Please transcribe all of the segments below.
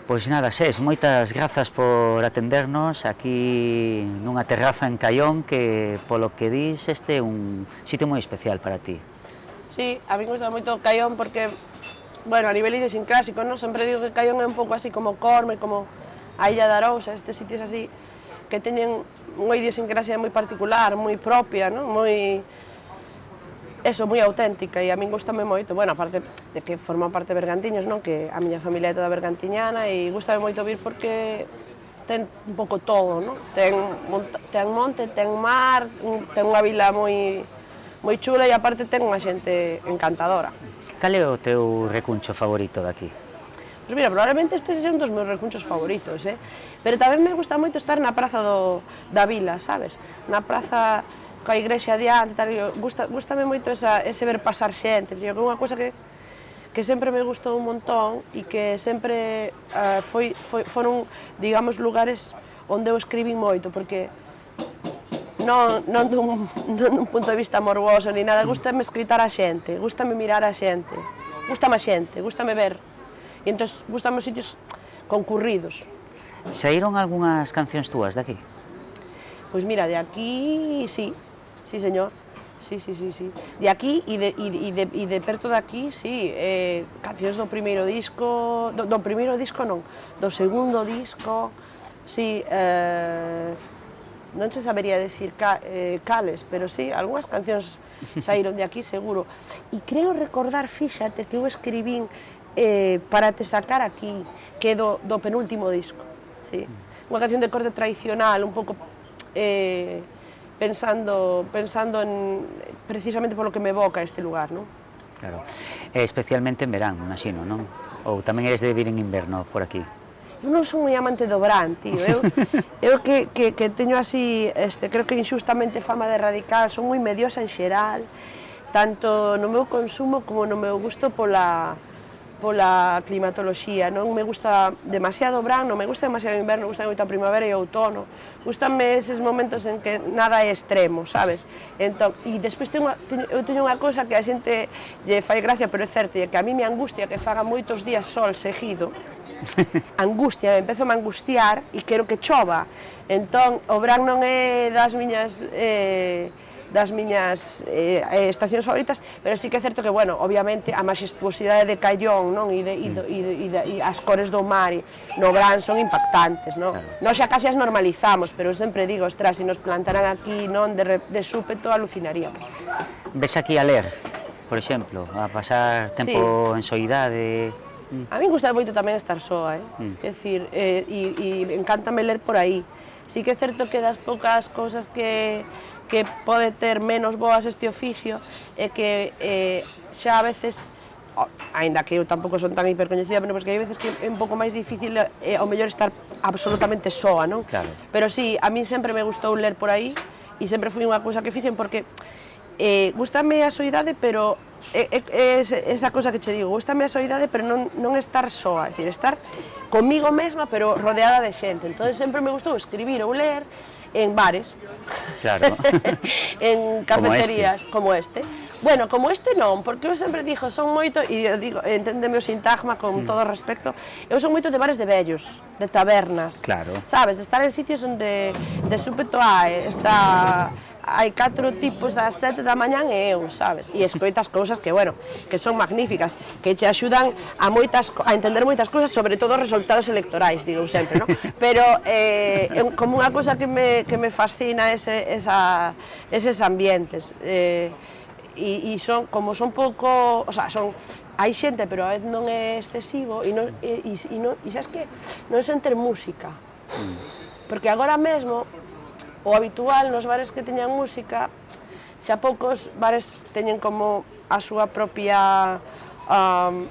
Pois nada, Sés, moitas grazas por atendernos aquí nunha terraza en Caión que, polo que dis, este é un sitio moi especial para ti. Sí, a mí me gusta moito Caión porque, bueno, a nivel idiosincrásico, ¿no? Sempre digo que Caión é un pouco así como Corme, como a Illa de Arousa, estes sitios así que teñen unha idiosincrasia moi particular, moi propia, ¿no? Moi moi auténtica e a min gustame moito, bueno, aparte de que forman parte de Bergantiños, non? Que a miña familia é toda bergantiñana e gustame moito vir porque ten un pouco todo, non? Ten monte, ten mar, ten unha vila moi chula e aparte ten unha xente encantadora. Cal é o teu recuncho favorito daqui? Pois mira, probablemente este é un dos meus recunchos favoritos, pero tamén me gusta moito estar na praza da vila, sabes? Na praza coa igrexa adiante, tal, gustame moito ese ver pasar xente, porque é unha cousa que sempre me gustou un montón e que sempre foron, digamos, lugares onde eu escribín moito, porque non dun punto de vista morboso ni nada, gustame escoitar a xente, gustame mirar a xente, gustame ver, e entón gustame os sitios concurridos. Saíron algunhas cancións túas daqui? Pois mira, de aquí, sí, señor, sí. De aquí e de perto de aquí, sí, cancións do primeiro disco, do primeiro disco non, do segundo disco, sí, non se sabería decir cales, pero sí, algunhas cancións saíron de aquí seguro. E creo recordar, fíxate, que eu escribín para te sacar aquí, que é do penúltimo disco, sí. Unha canción de corte tradicional, un pouco pensando en precisamente polo que me evoca este lugar, non? Claro, especialmente en verán, imagino, non? Ou tamén eres de vir en inverno por aquí? Eu non son moi amante do verán, tío, eu que teño así, creo que injustamente fama de radical, son moi mediosa en xeral, tanto no meu consumo como no meu gusto pola climatoloxía, non me gusta demasiado o verán, non me gusta demasiado o inverno, gusta moito a primavera e o outono, gustame eses momentos en que nada é extremo, sabes? Entón, e despois eu teño unha cousa que a xente lle fai gracia, pero é certo, e que a mí me angustia que faga moitos días sol seguido, empezo a angustiar e quero que chova, entón o verán non é das miñas estacións favoritas, pero sí que é certo que, bueno, obviamente, a maxestuosidade de Caión, non? E as cores do mar no verán son impactantes, non? Nós xa casi as normalizamos, pero eu sempre digo, ostras, se nos plantaran aquí, non, de súpeto, alucinaríamos. Ves aquí a ler, por exemplo, a pasar tempo en soidade? A min gusta moito tamén estar soa, quer dicir, e encántame ler por aí. Sí que é certo que das poucas cousas que pode ter menos boas este oficio é que xa a veces, aínda que eu tampouco son tan hipercoñecida, pero que hai veces que é un pouco máis difícil ao mellor estar absolutamente soa, non? Claro. Pero sí, a mí sempre me gustou ler por aí e sempre foi unha cousa que fixen porque gústame a soidade, pero esa cousa que che digo, gústame a soidade, pero non estar soa, é dicir, estar comigo mesma, pero rodeada de xente. Entón sempre me gustou escribir ou ler en bares, claro. En cafeterías como este. Bueno, como este non, porque eu sempre dixo, son moito, e eu digo, enténdeme o sintagma con todo o respecto, eu son moito de bares de vellos, de tabernas, claro. Sabes, de estar en sitios onde de súpeto hai 4 tipos ás 7 da mañán e eu, sabes? E escoitas cousas que, bueno, que son magníficas, que che axudan a entender moitas cousas, sobre todo os resultados electorais, digo sempre, non? Pero como unha cousa que me fascina eses ambientes, e son pouco, o sea, hai xente, pero a vez non é excesivo, e sabes que non sen ter música, porque agora mesmo o habitual nos bares que teñan música, xa poucos bares teñen como a súa propia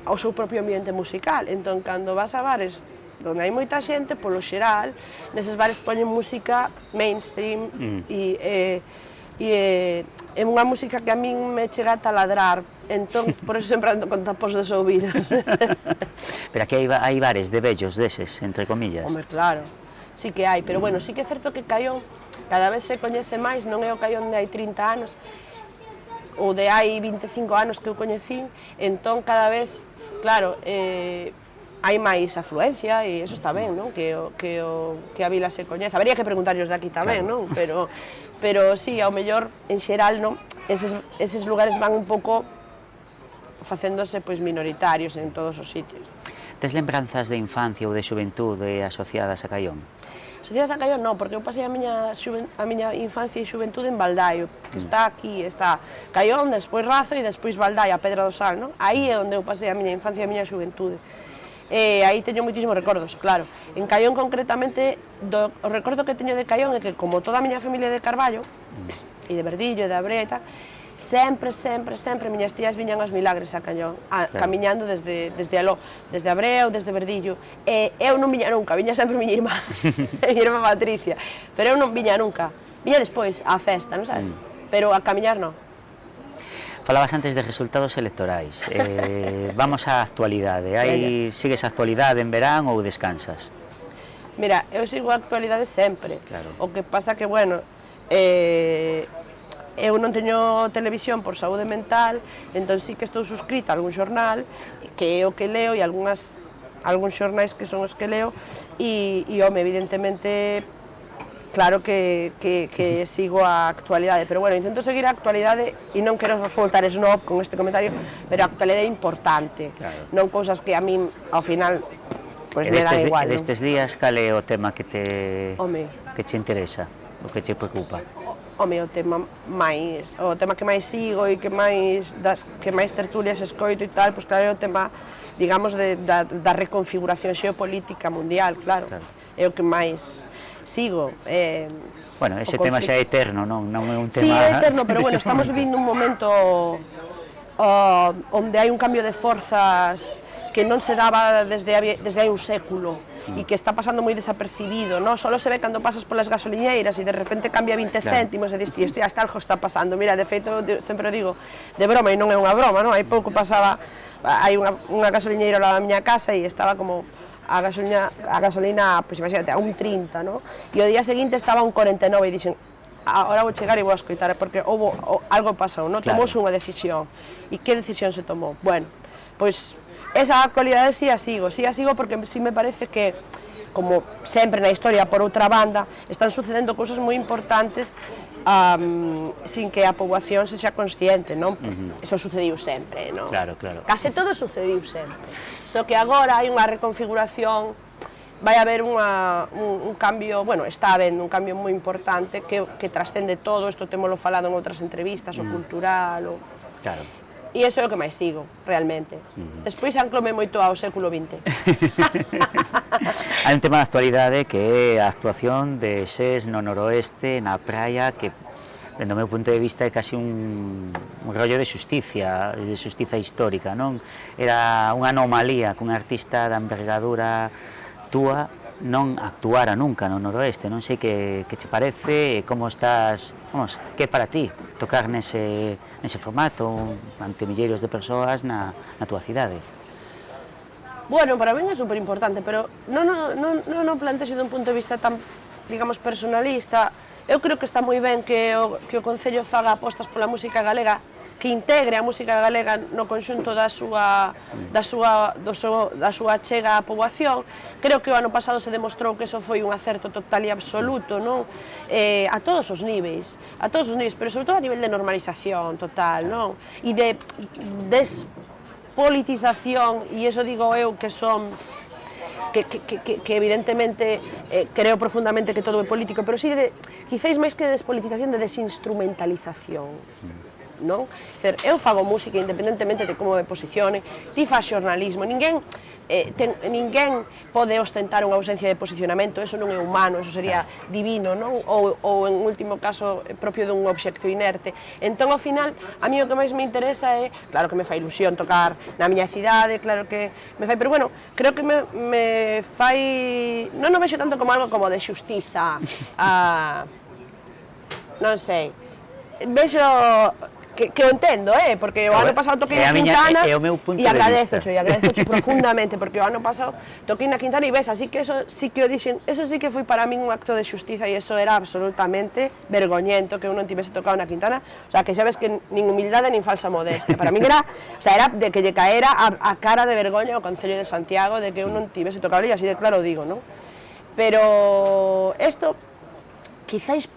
o seu propio ambiente musical. Entón, cando vas a bares onde hai moita xente, polo xeral, neses bares poñen música mainstream e é unha música que a min me chega a taladrar, entón, por eso sempre ando con tapos dos ouvidos. Pero aquí hai bares de vellos deses, entre comillas. Home, claro, sí que hai, pero bueno, sí que é certo que Caión cada vez se coñece máis, non é o Caión de hai 30 anos, ou de hai 25 anos que eu coñecín, entón cada vez, claro, hai máis afluencia e eso está ben, non? Que a vila se coñeza. Habería que preguntarllos de aquí tamén, non? Pero sí, ao mellor, en xeral, non? Eses lugares van un pouco facéndose pois minoritarios en todos os sitios. Tes lembranzas de infancia ou de xuventude asociadas a Caión? Asociadas a Caión non, porque eu pasei a miña infancia e xuventude en Baldaio, que está aquí, está Caión, despois Razo e despois Baldaio, a Pedra do Sal, non? Aí é onde eu pasei a miña infancia e a miña xuventude. Aí teño moitísimos recordos, claro. En Caión, concretamente, o recordo que teño de Caión é que, como toda a miña familia de Carballo, e de Verdillo, e de Abrea e tal, sempre miñas tías viñan aos Milagres a Caión, camiñando desde aló, desde Abrea ou desde Verdillo. Eu non viña nunca, viña sempre miña irmá, miña irmá Patricia, pero eu non viña nunca. Viña despois, á festa, non sabes? Pero a camiñar non. Falabas antes de resultados electorais. Vamos á actualidade. Sigues a actualidade en verán ou descansas? Mira, eu sigo a actualidade sempre. O que pasa que, bueno, eu non teño televisión por saúde mental, entón sí que estou suscrita a algún xornal, que é o que leo, e algúns xornais que son os que leo, e home, evidentemente, claro que sigo a actualidade, pero bueno, intento seguir a actualidade e non quero soltar snob con este comentario, pero a actualidade é importante, non cousas que a min, ao final, pues me dan igual. E destes días, cal é o tema que te interesa, o que te preocupa? Home, o tema que máis sigo e que máis tertulias escoito e tal, pois claro, é o tema, digamos, da reconfiguración xeopolítica mundial, claro, é o que máis sigo. Bueno, ese tema xa é eterno, non é un tema... Sí, é eterno, pero bueno, estamos vivindo un momento onde hai un cambio de forzas que non se daba desde hai un século e que está pasando moi desapercibido, non? Solo se ve cando pasas polas gasoliñeiras e de repente cambia 20 céntimos e dis, tío, hasta algo está pasando. Mira, de feito, sempre o digo de broma e non é unha broma, non? Hai pouco pasaba, hai unha gasoliñeira ao lado da miña casa e estaba como a gasolina, pois imagínate, a 1,30, non? E o día seguinte estaba a 1,49 e dixen, agora vou chegar e vou a escoitar, porque algo pasou, non? Tomouse unha decisión. E que decisión se tomou? Bueno, pois esa actualidade sí a sigo porque sí me parece que, como sempre na historia, por outra banda, están sucedendo cousas moi importantes sin que a poboación se xa consciente, non? Eso sucediu sempre, non? Claro. Case todo sucediu sempre. Só que agora hai unha reconfiguración, vai haber un cambio, bueno, está habendo un cambio moi importante que trascende todo, isto temolo falado en outras entrevistas, o cultural, Claro. E iso é o que máis sigo, realmente. Despois anclome moito ao século XX. Hai un tema de actualidade que é a actuación de SES no noroeste, na praia, que, dende o meu punto de vista, é casi un rollo de xustiza histórica, non? Era unha anomalía que un artista da envergadura túa non actuara nunca no noroeste. Non sei que che parece e como estás, vamos, que é para ti tocar nese formato ante milleiros de persoas na túa cidade. Bueno, para min é superimportante, pero non o plantexo dun punto de vista tan, digamos, personalista. Eu creo que está moi ben que o Concello faga apostas pola música galega, que integre a música galega no conxunto da súa achega á poboación. Creo que o ano pasado se demostrou que eso foi un acerto total e absoluto, non? A todos os niveis, pero sobre todo a nivel de normalización total, non? E de despolitización, e iso digo eu que son que evidentemente creo profundamente que todo é político, pero si quizáis máis que de despolitización, de desinstrumentalización. Non? Eu fago música independentemente de como me posicione, ti faz xornalismo, ninguén pode ostentar unha ausencia de posicionamento, eso non é humano, eso sería divino, non? Ou en último caso propio dun obxecto inerte. Entón, ao final, a mí o que máis me interesa é, claro que me fai ilusión tocar na miña cidade, claro que me fai, pero bueno, creo que me fai, non o vexo tanto como algo como de xustiza, non sei, vexo que o entendo, porque o ano pasado toquei na Quintana e agradezocho profundamente, porque o ano pasado toquei na Quintana e ves, así que eso sí que o dixen, eso sí que foi para min un acto de xustiza e eso era absolutamente vergoñento que eu non tivese tocado na Quintana, o sea, que xa ves que nin humildade nin falsa modestia, para min era, o sea, era de que lle caera a cara de vergoña ao Concello de Santiago de que eu non tivese tocado e así de claro digo, non? Pero isto, quizáis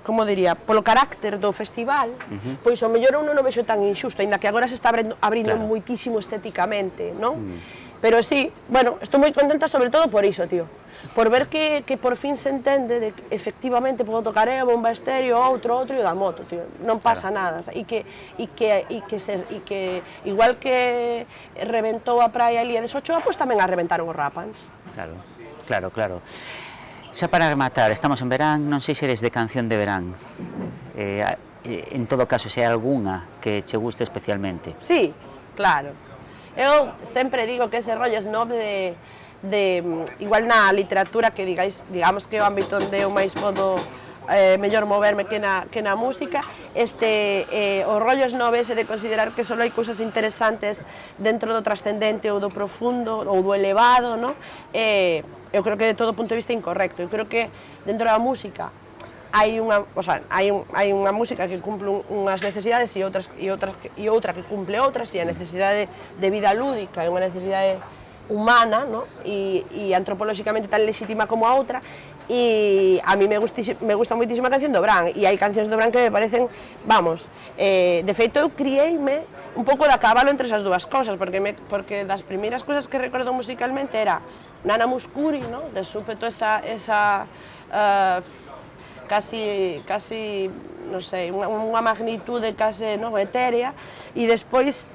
como diría, polo carácter do festival, pois o mellor eu non o vexo tan injusto, aínda que agora se está abrindo moitísimo estéticamente, non? Pero sí, bueno, estou moi contenta sobre todo por iso, tío, por ver que por fin se entende de que efectivamente podo tocar a bomba estéreo, outro e o da moto, tío, non pasa nada, e que igual que reventou a praia Elía de Sochoa, pois tamén a reventaron os Rapans. Claro. Xa para rematar, estamos en verán, non sei se eres de canción de verán. En todo caso, se hai algunha que che guste especialmente. Sí, claro. Eu sempre digo que ese rollo snob igual na literatura que digamos que é o ámbito onde eu máis podo mellor moverme que na música, o rollo snob ese de considerar que só hai cousas interesantes dentro do trascendente ou do profundo ou do elevado, no? Eu creo que de todo punto de vista é incorrecto. Eu creo que dentro da música hai unha música que cumple unhas necesidades e outra que cumple outras, e a necesidade de vida lúdica é unha necesidade humana, no? E antropolóxicamente tan legítima como a outra, e a mí me gusta moitísimo a canción do Brán, e hai cancións do Brán que me parecen, vamos, de feito eu criei-me un pouco de a cabalo entre esas dúas cosas, porque das primeiras cousas que recordo musicalmente era Nana Mouskouri, no? De súpeto esa casi, non sei, unha magnitude case etérea, e despois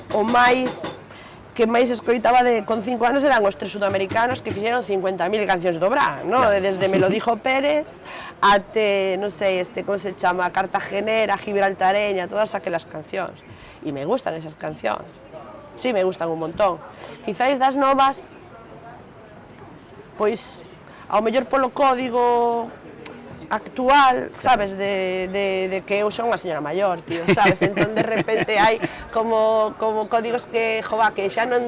o que máis escoitaba con 5 anos eran os 3 sudamericanos que fixeron 50.000 cancións do Brán, desde Me lo dijo Pérez até, non sei, como se chama, Cartagenera, Gibraltareña, todas aquelas cancións, e me gustan esas cancións, sí, me gustan un montón. Quizáis das novas, pois, ao mellor polo código actual, sabes, de que eu son unha señora maior, tío, sabes, entón de repente hai como códigos que, que xa non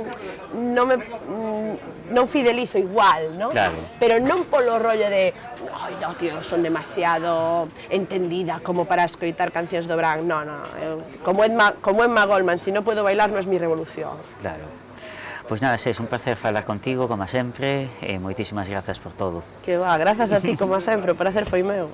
fidelizo igual, non? Claro. Pero non polo rollo de ai, no, tío, son demasiado entendida como para escoitar cancións do Brán, no, como Emma Goldman, si non puedo bailar non es mi revolución. Claro. Pois nada, Sés, un placer falar contigo, como sempre, e moitísimas grazas por todo. Que va, grazas a ti, como sempre, o placer foi meu.